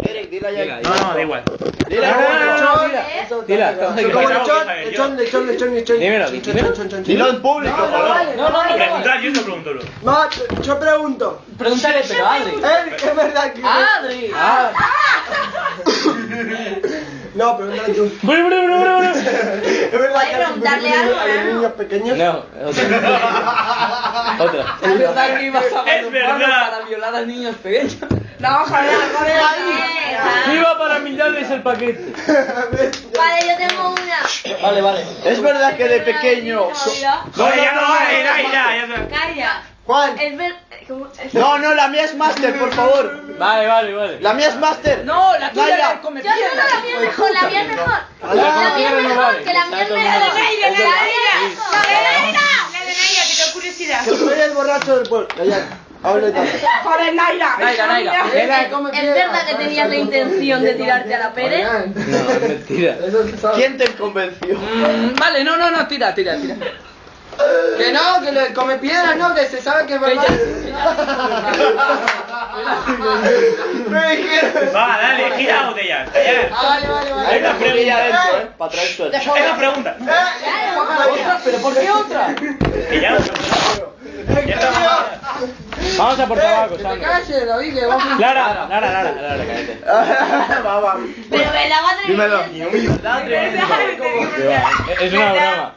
Eric, dila ya. No, da igual. Dila. Dila. Dímelo. Dilo en público, Preguntar, yo te pregunto. No, yo pregunto. Pregúntale, pero Adri. Es verdad que... Adri. No, pregúntale tú. Es verdad que preguntarle algo, a los niños pequeños. No, otra. Es verdad que ibas a Es malufarlo verdad. para violar a niños pequeños. No, joder. Iba para mirarles el paquete. Vale, yo tengo una. Vale. Es verdad que de pequeño. No, ya no vale, ya está. Calla. ¿Cuál? Es ver... No, la mía es máster, por favor. Vale. La mía es máster. No, la tuya Naira. la come Yo no, la mía es mejor, la mía es mejor. La La mía es no mejor, vale. que la mía es mejor. La de Naira, que tengo curiosidad. Que soy el borracho del pueblo. Ya, hablo y tal. Joder, Naira. Naira. ¿Es verdad que tenías la intención de tirarte a la Pérez? No, es mentira. ¿Quién te convenció? Vale, no, tira. Que no, que le come piedras, no, que se sabe que es verdad. Va, dale, gira la botella. Callar. Vale. Hay una pregunta dentro, para traer suerte. Es la pregunta. ¿Otra? ¿Pero por qué otra? Que ya. Vamos a por tabaco, Que te Sandra. calles, David, que vamos a... Lara, cállate. Va. Pero me la va a tener. Dímelo. Es una broma.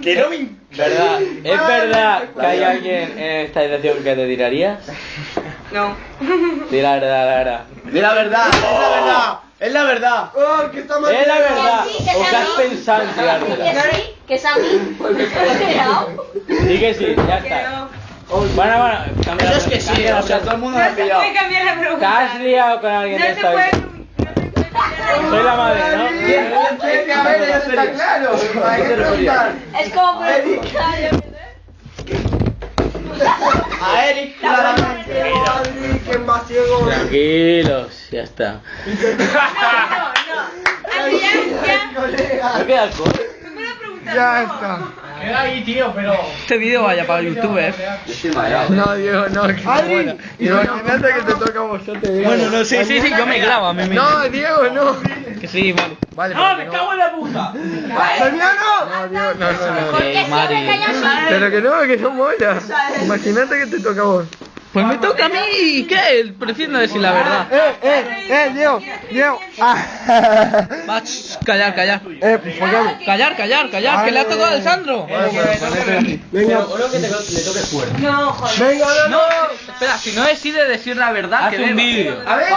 Que no me... ¿Verdad? ¿Es verdad que hay alguien en esta dirección que te tirarías? No. Di la verdad. Di la verdad, es la verdad. Oh, que está mal. Es la verdad. Que sí, que ¿O qué has sí. pensado en tirártela? Que sí, que es a mí. Di que sí, ya está. Bueno, cambia. Eso es que sí, o sea, todo el mundo me ha pillado. cambiar la ¿Te has liado con alguien de esta vida? Soy la madre, ¿no? A ver, eso está claro. Hay que preguntar. Es como preguntar. A Eric, claramente. Adri, que es más ciego. Tranquilos, ya está. ¿No queda alcohol? Ya está. Este vídeo vaya para YouTube, No, Diego, no. Adri, imagínate que te toca a vosotros. Bueno, no, sí, yo me clavo a mí mismo. No, Diego, no. Que sí, vale. ¡No, me cago en la puta! ¡Hermano! No, Diego, no. ¿Por qué siempre callas Pero que no mola. Imagínate que te toca a vos. Pues me toca a mí, ¿y qué? Prefiero decir la verdad. Diego. Va, callar. Pues ¿por qué? Callar, que le ha tocado al Sandro. Venga. No, joder. Venga, No, espera, si no decide decir la verdad, Haz que un beba. vídeo. A ver,